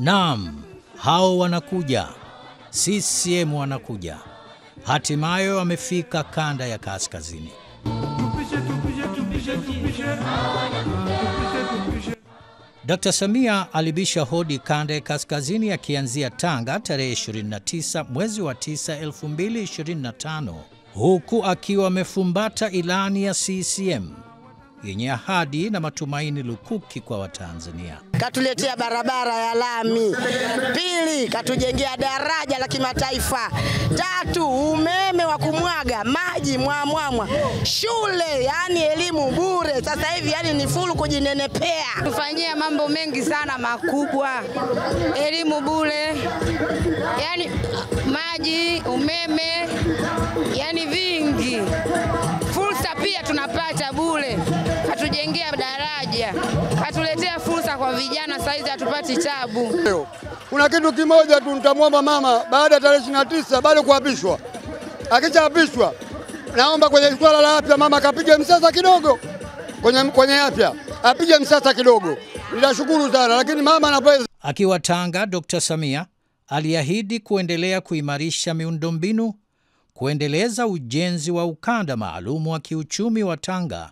Naam, hao wanakuja. CCM wanakuja. Hatimaye wamefika kanda ya kaskazini. Dr. Samia alibisha hodi kanda ya kaskazini akianzia Tanga tarehe 29 mwezi wa 9 2025, huku akiwa amefumbata ilani ya CCM yenye ahadi na matumaini lukuki kwa Watanzania. Katuletea barabara ya lami. Pili, katujengea daraja la kimataifa. Tatu, umeme wa kumwaga, maji mwamwamwa. Shule, yani elimu bure. Sasa hivi yani ni fulu kujinenepea. Tufanyia mambo mengi sana makubwa. Elimu bure. Yani maji, umeme, yani vingi. Fursa pia tunapata bure. Katujengea daraja. Katuletea fursa kwa vijana, saizi hatupati tabu. Kuna kitu kimoja tu nitamwomba mama baada ya tarehe 29 bado kuapishwa. Akishaapishwa naomba kwenye swala la afya mama kapige msasa kidogo. Kwenye afya apige msasa kidogo. Nitashukuru sana, lakini mama anapenda. Akiwa Tanga, Dr. Samia aliahidi kuendelea kuimarisha miundombinu, kuendeleza ujenzi wa ukanda maalum wa kiuchumi wa Tanga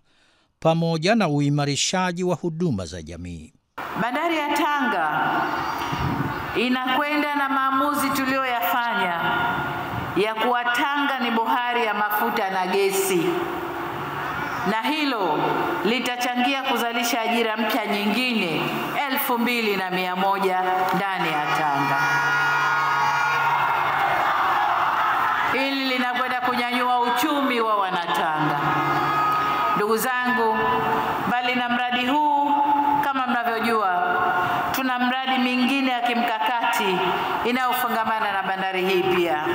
pamoja na uimarishaji wa huduma za jamii. Bandari ya Tanga inakwenda na maamuzi tuliyoyafanya ya kuwa Tanga ni bohari ya mafuta na gesi, na hilo litachangia kuzalisha ajira mpya nyingine 2100 ndani ya Tanga. Hili linakwenda kunyanyua uchumi wa Wanatanga. Ndugu zangu, bali na mradi huu, kama mnavyojua, tuna mradi mingine ya kimkakati inayofungamana na bandari hii pia.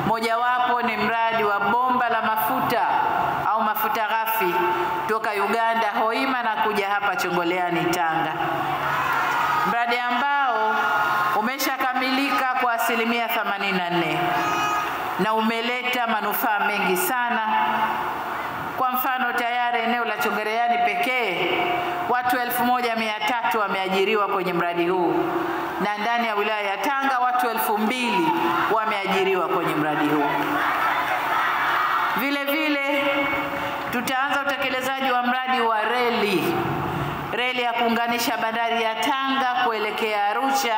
Mojawapo ni mradi wa bomba la mafuta au mafuta ghafi toka Uganda Hoima na kuja hapa Chongoleani Tanga. Mradi ambao umeshakamilika kwa 84% na umeleta manufaa mengi sana. Kwa mfano, tayari eneo la Chongoleani pekee watu 1300 wameajiriwa kwenye mradi huu, na ndani ya wilaya ya Tanga watu 2000 wameajiriwa kwenye mradi huu. Vile vile tutaanza utekelezaji wa mradi wa reli ya kuunganisha bandari ya Tanga kuelekea Arusha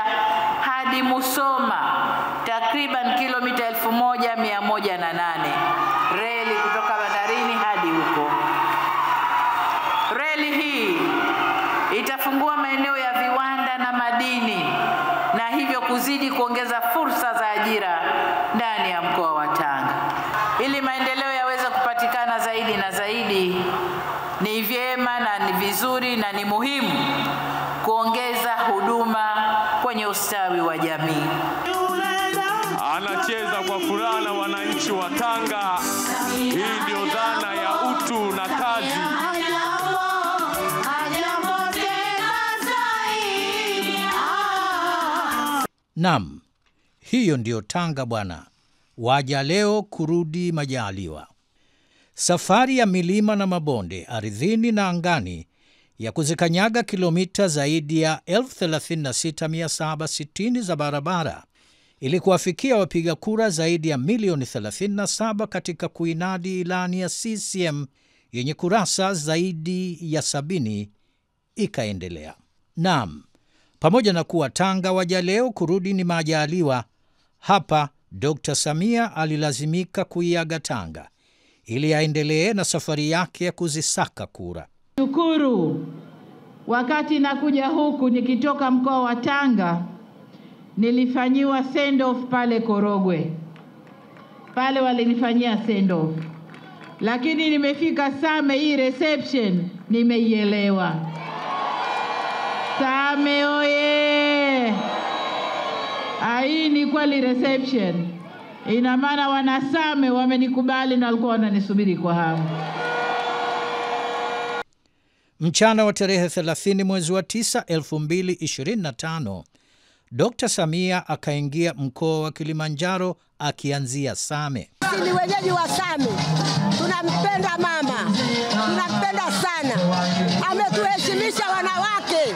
hadi Musoma, takriban kilomita 1108. Reli kutoka bandarini hadi huko. Reli hii itafungua maeneo ya viwanda na madini na hivyo kuzidi kuongeza fursa za ajira ndani ya mkoa wa Tanga. Ili maendeleo yaweze kupatikana zaidi na zaidi, ni vyema na ni vizuri na ni muhimu kuongeza huduma kwenye ustawi wa jamii. Anacheza kwa furaha na wananchi wa Tanga. Hii ndio dhana ya utu na kazi. Naam, hiyo ndio Tanga bwana. Waja leo kurudi majaliwa. Safari ya milima na mabonde, ardhini na angani, ya kuzikanyaga kilomita zaidi ya 36,760 za barabara ili kuwafikia wapiga kura zaidi ya milioni 37 katika kuinadi ilani ya CCM yenye kurasa zaidi ya 70 ikaendelea. Naam, pamoja na kuwa Tanga waja leo kurudi ni majaliwa, hapa Dr. Samia alilazimika kuiaga Tanga ili aendelee na safari yake ya kuzisaka kura. Shukuru, wakati nakuja huku nikitoka mkoa wa Tanga, nilifanyiwa send off pale Korogwe. Pale walinifanyia send off. Lakini nimefika Same, hii reception nimeielewa. Same oye! Hii ni kweli reception. Ina maana wanasame wamenikubali na walikuwa wananisubiri kwa hamu. Mchana wa tarehe 30 mwezi wa 9 2025, Dr. Samia akaingia mkoa wa Kilimanjaro akianzia Same. Sisi ni wenyeji wa Same. Tunampenda mama. Tunampenda sana. Ametuheshimisha wanawake.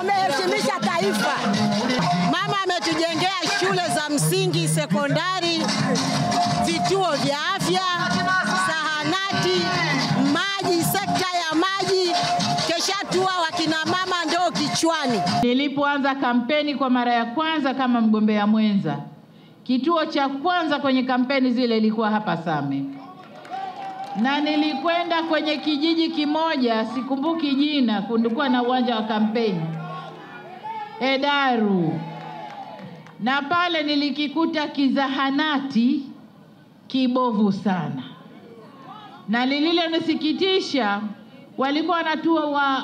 Ameheshimisha taifa. msingi, sekondari, vituo vya afya, zahanati, maji, sekta ya maji, keshatua wakina mama ndo kichwani. Nilipoanza kampeni kwa mara ya kwanza kama mgombea mwenza, kituo cha kwanza kwenye kampeni zile ilikuwa hapa Same. Na nilikwenda kwenye kijiji kimoja, sikumbuki jina, kulikuwa na uwanja wa kampeni, Hedaru. Na pale nilikikuta kizahanati kibovu sana. Na lililonisikitisha, walikuwa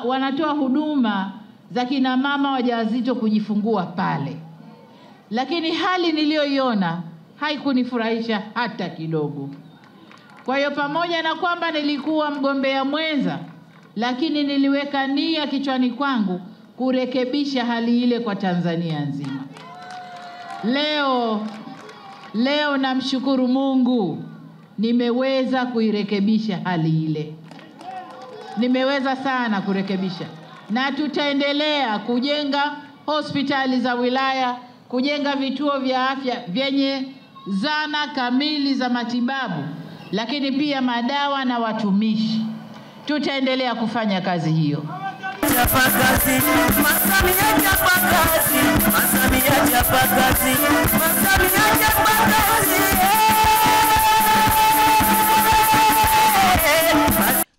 wanatoa huduma za kina mama wajawazito kujifungua pale. Lakini hali niliyoiona haikunifurahisha hata kidogo. Kwa hiyo pamoja na kwamba nilikuwa mgombea mwenza, lakini niliweka nia kichwani kwangu kurekebisha hali ile kwa Tanzania nzima. Leo namshukuru Mungu nimeweza kuirekebisha hali ile. Nimeweza sana kurekebisha. Na tutaendelea kujenga hospitali za wilaya, kujenga vituo vya afya vyenye zana kamili za matibabu, lakini pia madawa na watumishi. Tutaendelea kufanya kazi hiyo.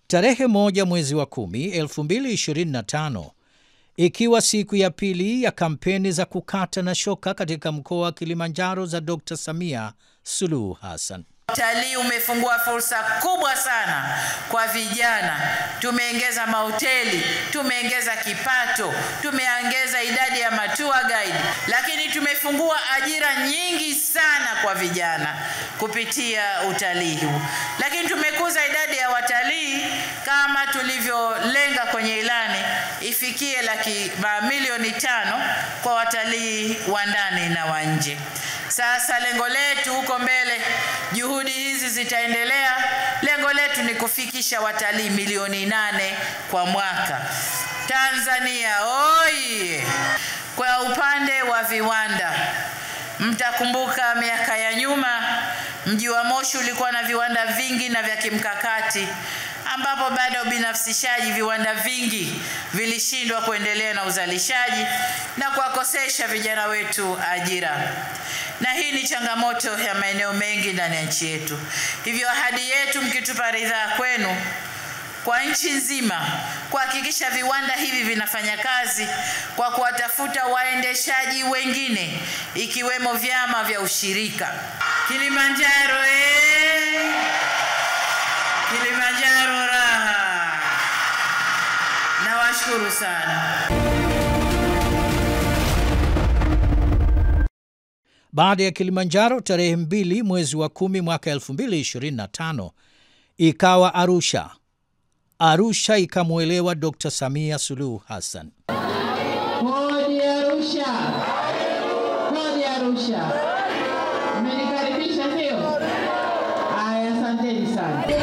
Tarehe 1 mwezi wa 10, 2025, ikiwa siku ya pili ya kampeni za kukata na shoka katika mkoa wa Kilimanjaro za Dr. Samia Suluhu Hassan. Utalii umefungua fursa kubwa sana kwa vijana. Tumeongeza mahoteli, tumeongeza kipato, tumeongeza idadi ya tour guide, lakini tumefungua ajira nyingi sana kwa vijana kupitia utalii huu. Lakini tumekuza idadi ya watalii kama tulivyolenga kwenye ilani ifikie milioni 5 kwa watalii wa ndani na wa nje. Sasa lengo letu huko mbele, juhudi hizi zitaendelea. Lengo letu ni kufikisha watalii milioni 8 kwa mwaka. Tanzania oye! Kwa upande wa viwanda, mtakumbuka miaka ya nyuma mji wa Moshi ulikuwa na viwanda vingi na vya kimkakati, ambapo baada ya ubinafsishaji viwanda vingi vilishindwa kuendelea na uzalishaji na kuwakosesha vijana wetu ajira. Na hii ni changamoto ya maeneo mengi ndani ya nchi yetu. Hivyo ahadi yetu, mkitupa ridhaa kwenu, kwa nchi nzima kuhakikisha viwanda hivi vinafanya kazi kwa kuwatafuta waendeshaji wengine ikiwemo vyama vya ushirika. Kilimanjaro Kilimanjaro raha. Nawashukuru sana. Baada ya Kilimanjaro, tarehe 2 mwezi wa 10 mwaka 2025, ikawa Arusha. Arusha ikamuelewa Dr. Samia Suluhu Hassan. Hodi Arusha! Hodi Arusha! Mmenikaribisha sio? Aya, asanteni sana.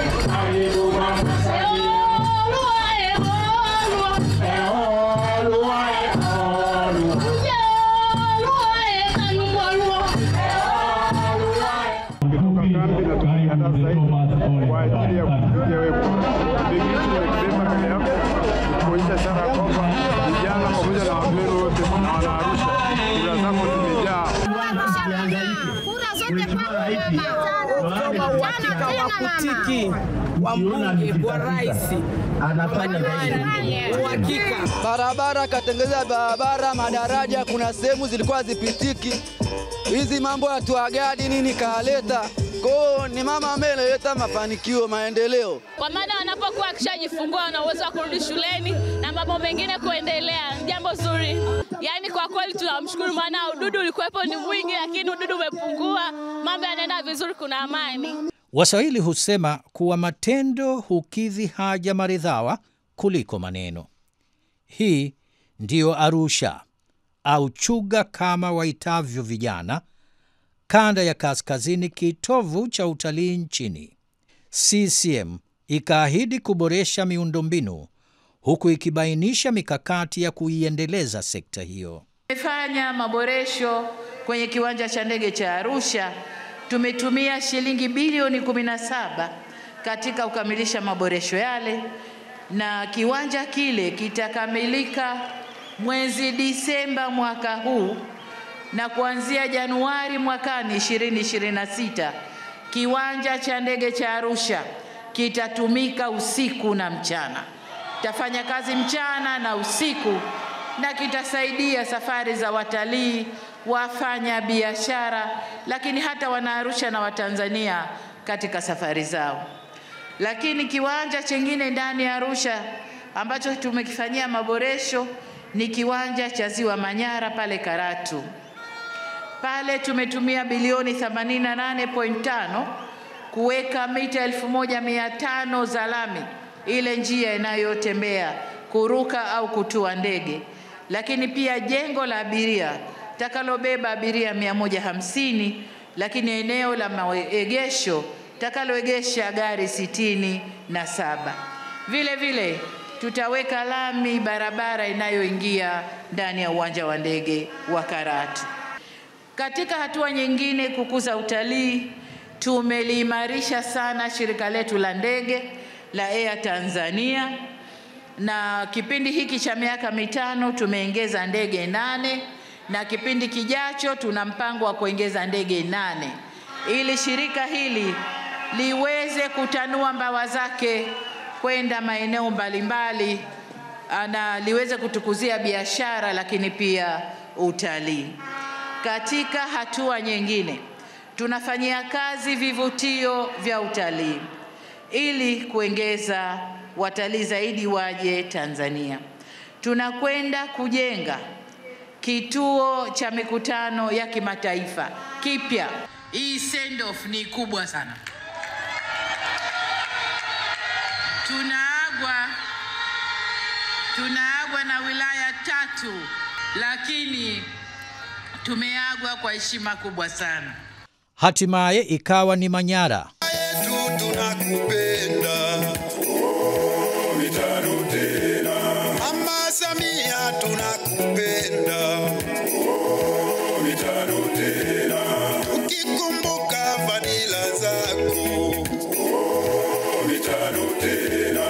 wa mbunge wa rais anafanya uhakika. Barabara katengeza barabara, madaraja, kuna sehemu zilikuwa zipitiki. Hizi mambo ya tuagadi nini kaleta. Kwa ni mama ameleta mafanikio, maendeleo. Kwa maana wanapokuwa akishajifungua wana uwezo wa kurudi shuleni na mambo mengine kuendelea. Jambo zuri. Yaani kwa kweli tunamshukuru, maana ududu ulikuwepo ni mwingi, lakini ududu umepungua. Mambo yanaenda vizuri, kuna amani. Waswahili husema kuwa matendo hukidhi haja maridhawa kuliko maneno. Hii ndiyo Arusha, au Chuga kama waitavyo vijana, kanda ya kaskazini, kitovu cha utalii nchini. CCM ikaahidi kuboresha miundombinu huku ikibainisha mikakati ya kuiendeleza sekta hiyo. Tumefanya maboresho kwenye kiwanja cha ndege cha Arusha tumetumia shilingi bilioni 17 katika kukamilisha maboresho yale, na kiwanja kile kitakamilika mwezi Disemba mwaka huu, na kuanzia Januari mwakani 2026 kiwanja cha ndege cha Arusha kitatumika usiku na mchana. Tafanya kazi mchana na usiku, na kitasaidia safari za watalii, wafanya biashara, lakini hata Wanaarusha na Watanzania katika safari zao. Lakini kiwanja chengine ndani ya Arusha ambacho tumekifanyia maboresho ni kiwanja cha Ziwa Manyara pale Karatu. Pale tumetumia bilioni 88.5 kuweka mita 1500 za lami, ile njia inayotembea kuruka au kutua ndege, lakini pia jengo la abiria takalobeba abiria 150, lakini eneo la maegesho takaloegesha gari 67. Vile vile tutaweka lami barabara inayoingia ndani ya uwanja wa ndege wa Karatu. Katika hatua nyingine kukuza utalii, tumeliimarisha sana shirika letu la ndege la Air Tanzania, na kipindi hiki cha miaka 5 tumeongeza ndege 8, na kipindi kijacho tuna mpango wa kuongeza ndege 8 ili shirika hili liweze kutanua mbawa zake kwenda maeneo mbalimbali na liweze kutukuzia biashara lakini pia utalii. Katika hatua nyingine, tunafanyia kazi vivutio vya utalii ili kuongeza watalii zaidi waje Tanzania. Tunakwenda kujenga kituo cha mikutano ya kimataifa kipya. Hii send off ni kubwa sana. Tunaagwa na wilaya 3, lakini tumeagwa kwa heshima kubwa sana. Hatimaye ikawa ni Manyara. Tunakupenda mitano tena, Mama Samia tunakupenda mitano tena, ukikumbuka fadhila zako mitano tena.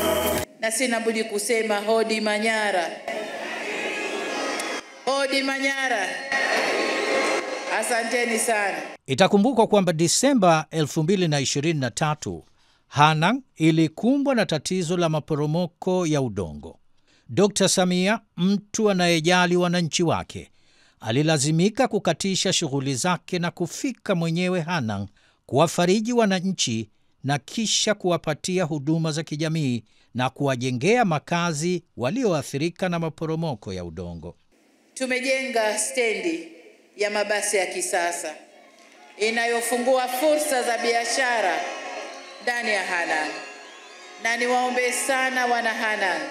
Na sina budi kusema hodi Manyara, hodi Manyara. Asanteni sana. Itakumbukwa kwamba Disemba 2023 Hanang ilikumbwa na tatizo la maporomoko ya udongo. Dr. Samia, mtu anayejali wananchi wake, alilazimika kukatisha shughuli zake na kufika mwenyewe Hanang kuwafariji wananchi na kisha kuwapatia huduma za kijamii na kuwajengea makazi walioathirika na maporomoko ya udongo. Tumejenga stendi ya mabasi ya kisasa inayofungua fursa za biashara ndani ya Hanang. Na niwaombe sana wana Hanang,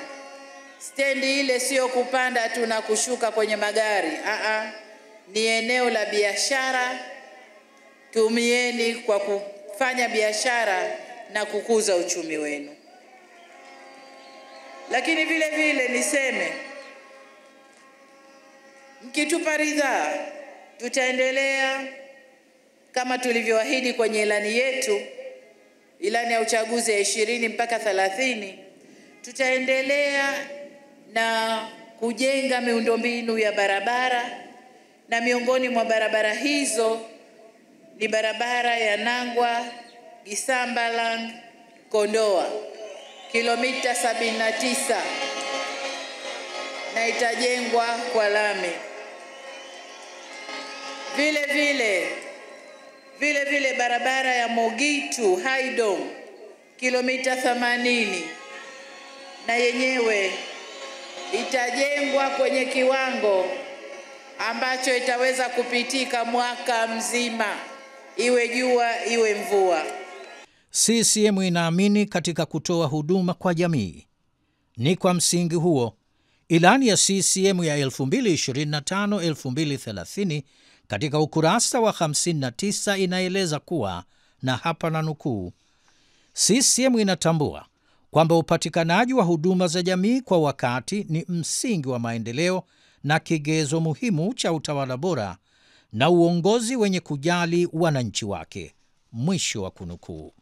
stendi ile sio kupanda tu na kushuka kwenye magari. Ni eneo la biashara. Tumieni kwa kufanya biashara na kukuza uchumi wenu. Lakini vile vile niseme, mkitupa ridhaa, tutaendelea kama tulivyoahidi kwenye ilani yetu, ilani ya uchaguzi ya 20 mpaka 30, tutaendelea na kujenga miundombinu ya barabara, na miongoni mwa barabara hizo ni barabara ya Nangwa Gisambalang Kondoa kilomita 79 na itajengwa kwa lami. Vile vile barabara ya Mogitu Haidom kilomita 80 na yenyewe itajengwa kwenye kiwango ambacho itaweza kupitika mwaka mzima, iwe jua iwe mvua. CCM inaamini katika kutoa huduma kwa jamii. Ni kwa msingi huo, ilani ya CCM ya 2025-2030 katika ukurasa wa 59 inaeleza kuwa, na hapa na nukuu, CCM inatambua kwamba upatikanaji wa huduma za jamii kwa wakati ni msingi wa maendeleo na kigezo muhimu cha utawala bora, na uongozi wenye kujali wananchi wake. Mwisho wa kunukuu.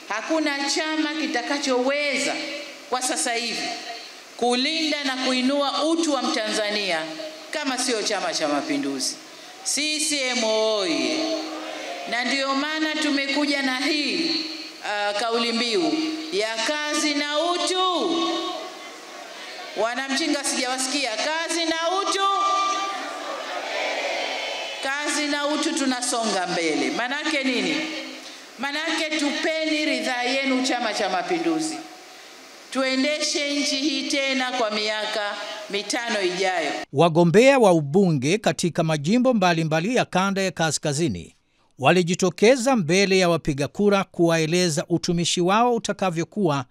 Hakuna chama kitakachoweza kwa sasa hivi kulinda na kuinua utu wa Mtanzania kama sio Chama cha Mapinduzi. CCM oyee! Na ndio maana tumekuja na hii kauli mbiu ya kazi na utu. Wanamchinga sijawasikia. Kazi na utu. Kazi na utu, tunasonga mbele. Manake nini? Manake tupeni ridhaa yenu Chama cha Mapinduzi. Tuendeshe nchi hii tena kwa miaka 5 ijayo. Wagombea wa ubunge katika majimbo mbalimbali ya kanda ya kaskazini walijitokeza mbele ya wapiga kura kuwaeleza utumishi wao utakavyokuwa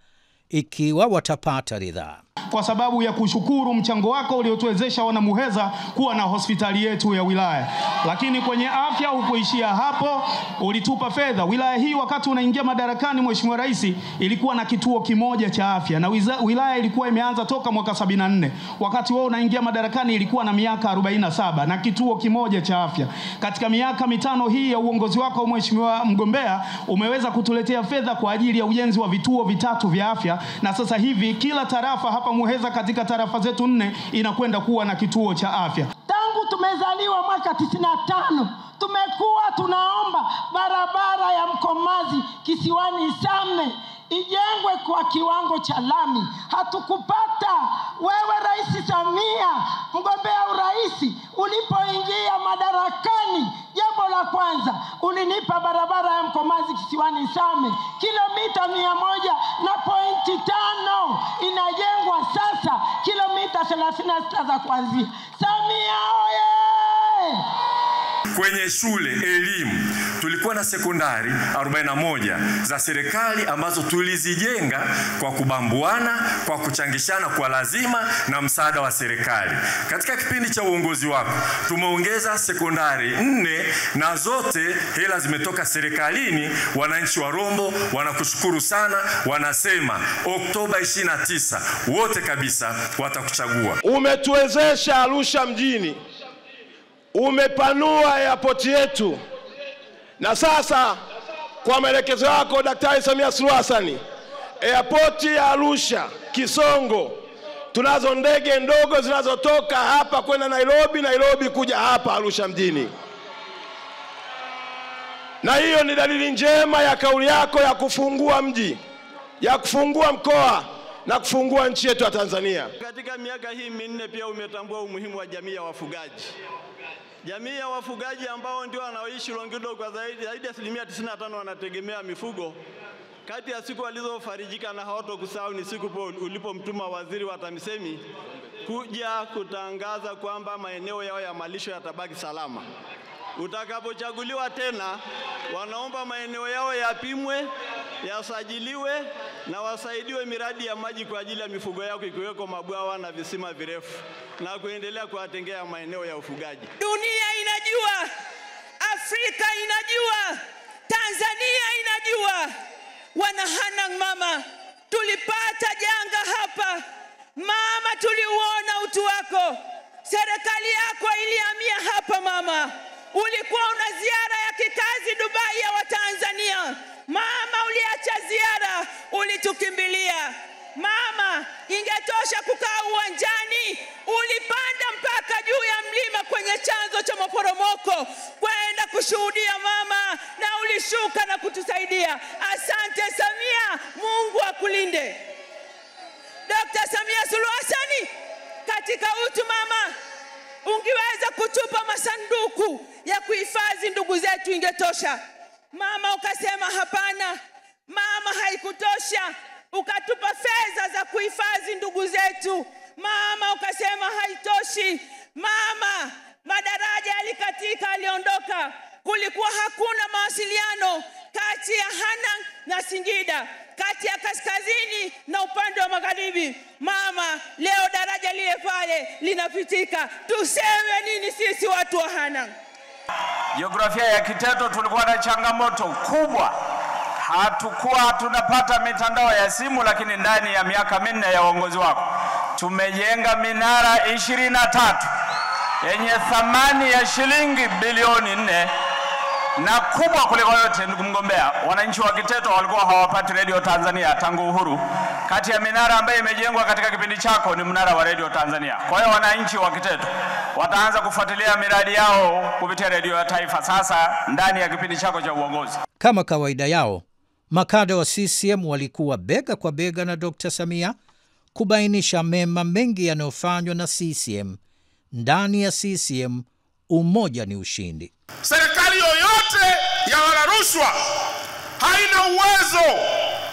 ikiwa watapata ridhaa. Kwa sababu ya kushukuru mchango wako uliotuwezesha wanamuheza kuwa na hospitali yetu ya wilaya. Lakini kwenye afya hukuishia hapo, ulitupa fedha. Wilaya hii wakati unaingia madarakani Mheshimiwa Rais ilikuwa na kituo kimoja cha afya, na wilaya ilikuwa imeanza toka mwaka 74. Wakati wao unaingia madarakani ilikuwa na miaka 47 na kituo kimoja cha afya. Katika miaka 5 hii ya uongozi wako Mheshimiwa mgombea, umeweza kutuletea fedha kwa ajili ya ujenzi wa vituo 3 vya afya, na sasa hivi kila tarafa hapa Muheza katika tarafa zetu 4 inakwenda kuwa na kituo cha afya. Tangu tumezaliwa mwaka 95 tumekuwa tunaomba barabara ya Mkomazi Kisiwani Same ijengwe kwa kiwango cha lami. Hatukupata. Wewe Rais Samia, mgombea urais, ulipoingia madarakani, jambo la kwanza ulinipa barabara ya Mkomazi Kisiwani Same kilomita 100.5 inajengwa sasa kilomita 36 za kuanzia. Samia oye! Kwenye shule elimu tulikuwa na sekondari 41 za serikali ambazo tulizijenga kwa kubambuana, kwa kuchangishana kwa lazima na msaada wa serikali. Katika kipindi cha uongozi wako tumeongeza sekondari 4 na zote hela zimetoka serikalini. Wananchi wa Rombo wanakushukuru sana, wanasema Oktoba 29 wote kabisa watakuchagua. Umetuwezesha Arusha mjini, umepanua airport yetu, na sasa kwa maelekezo yako Daktari Samia Suluhu Hassan, airport ya Arusha Kisongo, tunazo ndege ndogo zinazotoka hapa kwenda Nairobi kuja hapa Arusha mjini. Na hiyo ni dalili njema ya kauli yako ya kufungua mji, ya kufungua mkoa na kufungua nchi yetu ya Tanzania. Katika miaka hii 4 pia umetambua umuhimu wa jamii ya wafugaji. Jamii ya wafugaji ambao ndio wanaoishi Longido kwa zaidi ya 95% wanategemea mifugo. Kati ya siku walizofarijika na hawatokusahau ni siku ulipomtuma waziri wa TAMISEMI kuja kutangaza kwamba maeneo yao ya malisho yatabaki salama. Utakapochaguliwa tena, wanaomba maeneo yao yapimwe, yasajiliwe na wasaidiwe miradi ya maji kwa ajili ya mifugo yao, ikiweko mabwawa na visima virefu, na kuendelea kuwatengea maeneo ya ufugaji. Dunia inajua, Afrika inajua, Tanzania inajua. Wanahanang' mama, tulipata janga hapa. Mama, tuliuona utu wako. Serikali yako ilihamia hapa mama. Ulikuwa una ziara ya kikazi Dubai ya Watanzania. Mama, uliacha ziara, ulitukimbilia. Mama, ingetosha kukaa uwanjani, ulipanda mpaka juu ya mlima kwenye chanzo cha maporomoko kwenda kushuhudia mama, na ulishuka na kutusaidia. Asante Samia, Mungu akulinde. Dr. Samia Suluhu Hassan, katika utu mama, ungeweza kutupa masanduku ya kuhifadhi ndugu zetu, ingetosha. Mama, ukasema hapana. Mama, haikutosha, ukatupa fedha za kuhifadhi ndugu zetu. Mama, ukasema haitoshi. Mama, madaraja yalikatika, aliondoka. Kulikuwa hakuna mawasiliano kati ya Hanang' na Singida, kati ya kaskazini na upande wa magharibi. Mama, leo daraja lile pale linapitika. Tuseme nini sisi watu wa Hanang'? Jiografia ya Kiteto tulikuwa na changamoto kubwa. Hatukuwa tunapata mitandao ya simu, lakini ndani ya miaka 4 ya uongozi wako tumejenga minara 23 yenye thamani ya shilingi bilioni 4 na kubwa kuliko yote. Ndugu mgombea, wananchi wa Kiteto walikuwa hawapati Radio Tanzania tangu uhuru. Kati ya minara ambayo imejengwa katika kipindi chako ni mnara wa Radio Tanzania. Kwa hiyo wananchi wa Kiteto wataanza kufuatilia miradi yao kupitia Radio ya Taifa sasa ndani ya kipindi chako cha uongozi. Kama kawaida yao, makada wa CCM walikuwa bega kwa bega na Dr. Samia kubainisha mema mengi yanayofanywa na CCM. Ndani ya CCM, umoja ni ushindi. Serikali yoyote ya wanarushwa haina uwezo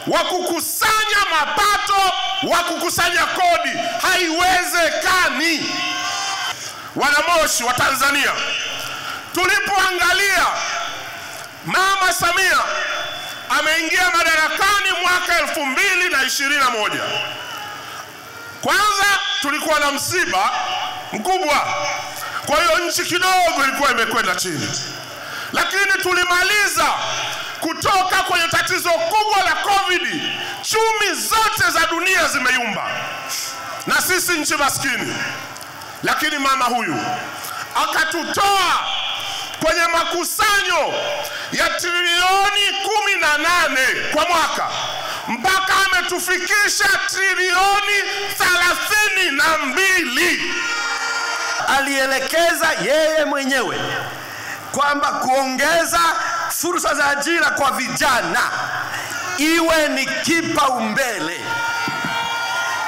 wa kukusanya mapato, wa kukusanya kodi. Haiwezekani. Wanamoshi wa Tanzania, tulipoangalia Mama Samia ameingia madarakani mwaka 2021, kwanza tulikuwa na msiba mkubwa, kwa hiyo nchi kidogo ilikuwa imekwenda chini, lakini tulimaliza kutoka kwenye tatizo kubwa la COVID. Chumi zote za dunia zimeyumba na sisi nchi maskini, lakini mama huyu akatutoa kwenye makusanyo ya trilioni 18 kwa mwaka mpaka ametufikisha trilioni 32. Alielekeza yeye mwenyewe kwamba kuongeza fursa za ajira kwa vijana iwe ni kipaumbele,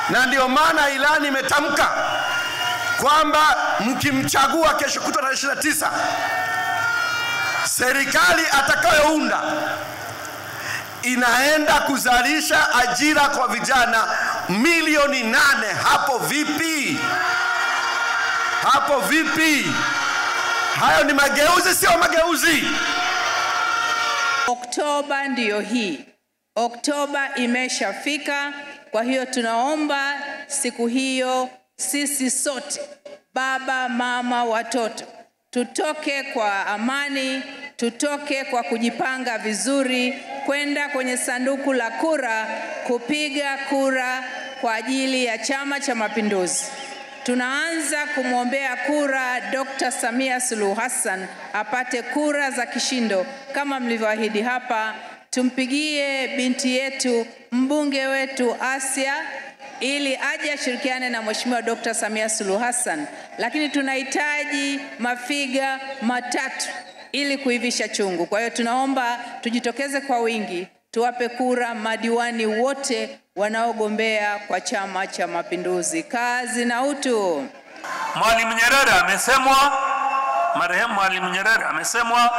na ndio maana ilani imetamka kwamba mkimchagua kesho kutwa tarehe 29, serikali atakayounda inaenda kuzalisha ajira kwa vijana milioni 8. Hapo vipi? Hapo vipi? Hayo ni mageuzi, sio mageuzi. Oktoba ndiyo hii. Oktoba imeshafika, kwa hiyo tunaomba siku hiyo sisi sote, baba, mama, watoto, tutoke kwa amani, tutoke kwa kujipanga vizuri kwenda kwenye sanduku la kura kupiga kura kwa ajili ya Chama cha Mapinduzi. Tunaanza kumwombea kura Dr. Samia Suluhu Hassan apate kura za kishindo kama mlivyoahidi hapa. Tumpigie binti yetu, mbunge wetu Asia, ili aje ashirikiane na Mheshimiwa Dr. Samia Suluhu Hassan, lakini tunahitaji mafiga matatu ili kuivisha chungu. Kwa hiyo tunaomba tujitokeze kwa wingi, tuwape kura madiwani wote wanaogombea kwa Chama cha Mapinduzi. Kazi na utu. Mwalimu Nyerere amesemwa, marehemu Mwalimu Nyerere amesemwa,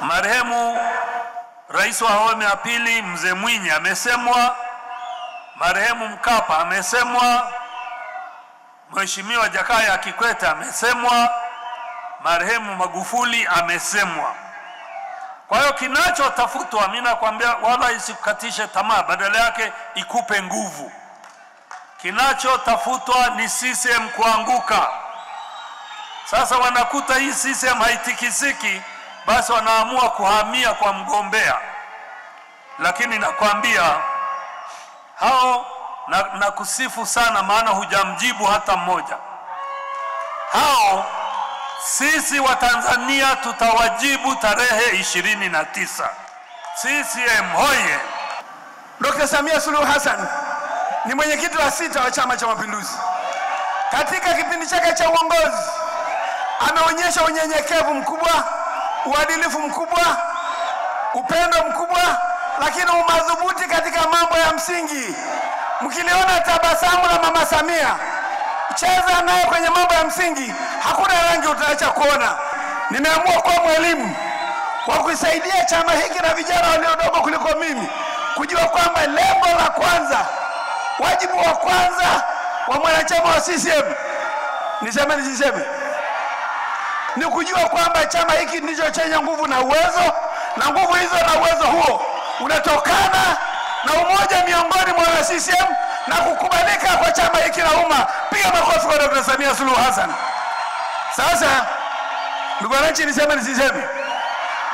marehemu Rais wa awamu ya pili Mzee Mwinyi amesemwa, marehemu Mkapa amesemwa, Mheshimiwa Jakaya Kikwete amesemwa, marehemu Magufuli amesemwa. Kwa hiyo kinachotafutwa, mimi nakwambia, wala isikukatishe tamaa, badala yake ikupe nguvu. Kinachotafutwa ni CCM kuanguka. Sasa wanakuta hii CCM haitikisiki, basi wanaamua kuhamia kwa mgombea. Lakini nakwambia hao, na kusifu sana, maana hujamjibu hata mmoja. Hao sisi wa Tanzania tutawajibu tarehe 29. CCM hoye! Dr. Samia Suluhu Hassan ni mwenyekiti wa 6 wa Chama cha Mapinduzi. Katika kipindi chake cha uongozi ameonyesha unyenyekevu mkubwa, uadilifu mkubwa, upendo mkubwa, lakini umadhubuti katika mambo ya msingi. Mkiliona tabasamu la Mama Samia, cheza naye kwenye mambo ya msingi, hakuna rangi utaacha kuona. Nimeamua kuwa mwalimu kwa kusaidia chama hiki na vijana waliodogo kuliko mimi kujua kwamba lengo la kwanza, wajibu wa kwanza wa mwanachama wa CCM, nisiseme, ni kujua kwamba chama hiki ndicho chenye nguvu na uwezo, na nguvu hizo na uwezo huo unatokana na umoja miongoni mwa CCM na kukubalika kwa chama hiki na umma. Piga makofi kwa Dr. Samia Suluhu Hassan. Sasa ndugu wananchi, nisiseme,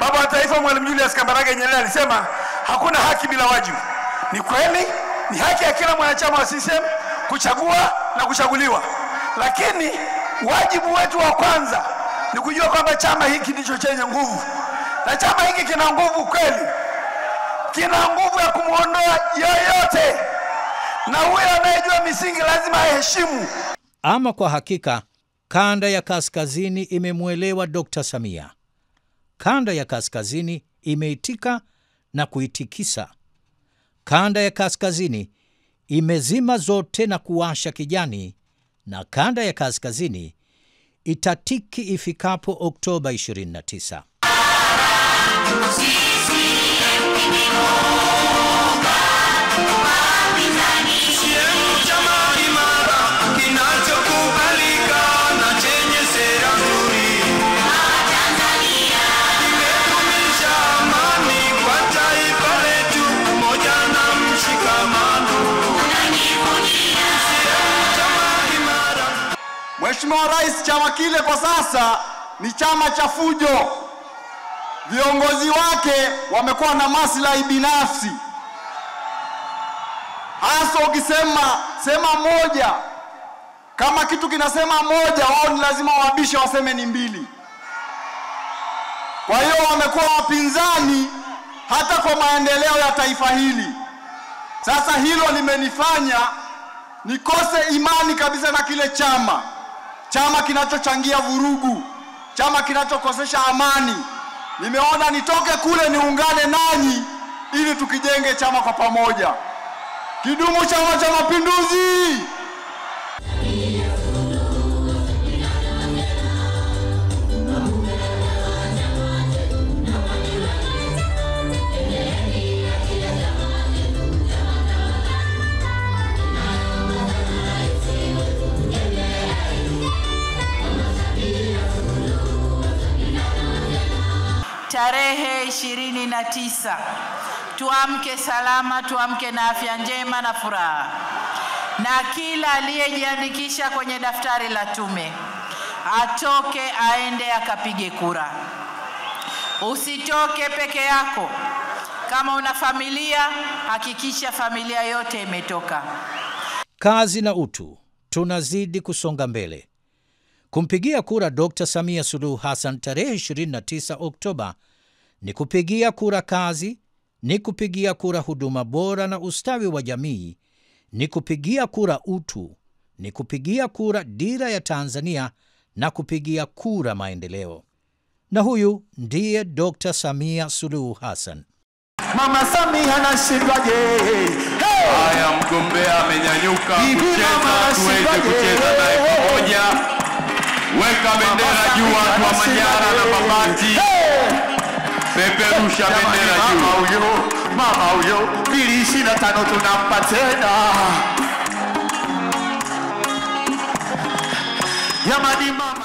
baba wa taifa Mwalimu Julius Kambarage Nyerere alisema hakuna haki bila wajibu. Ni kweli, ni haki ya kila mwanachama wa CCM kuchagua na kuchaguliwa, lakini wajibu wetu wa kwanza ni kujua kwamba chama hiki ndicho chenye nguvu, na chama hiki kina nguvu kweli, kina nguvu ya kumuondoa yoyote, na huyo anayejua misingi lazima aheshimu. Ama kwa hakika kanda ya kaskazini imemwelewa Dr. Samia. Kanda ya kaskazini imeitika na kuitikisa. Kanda ya kaskazini imezima zote na kuwasha kijani, na kanda ya kaskazini itatiki ifikapo Oktoba 29. Mheshimiwa Rais, chama kile kwa sasa ni chama cha fujo. Viongozi wake wamekuwa na maslahi binafsi. Hasa ukisema moja, kama kitu kinasema moja, wao ni lazima wabishe waseme ni mbili. Kwa hiyo wamekuwa wapinzani hata kwa maendeleo ya taifa hili. Sasa hilo limenifanya nikose imani kabisa na kile chama. Chama kinachochangia vurugu, chama kinachokosesha amani. Nimeona nitoke kule niungane nanyi ili tukijenge chama kwa pamoja. Kidumu Chama cha Mapinduzi! Tarehe 29, tuamke salama, tuamke na afya njema na furaha. Na kila aliyejiandikisha kwenye daftari la tume atoke aende akapige kura. Usitoke peke yako. Kama una familia, hakikisha familia yote imetoka. Kazi na utu, tunazidi kusonga mbele. Kumpigia kura Dr. Samia Suluhu Hassan tarehe 29 Oktoba ni kupigia kura kazi, ni kupigia kura huduma bora na ustawi wa jamii, ni kupigia kura utu, ni kupigia kura dira ya Tanzania na kupigia kura maendeleo. Na huyu ndiye Dr. Samia Suluhu Hassan. Mama Samia anashindwaje? Haya, mgombea amenyanyuka kucheza, tuweze kucheza naye pamoja. Weka bendera juu, watu wa Manyara na Babati. Peperusha bendera juu. Mama huyo 2025 tunampa tena. Jamani mama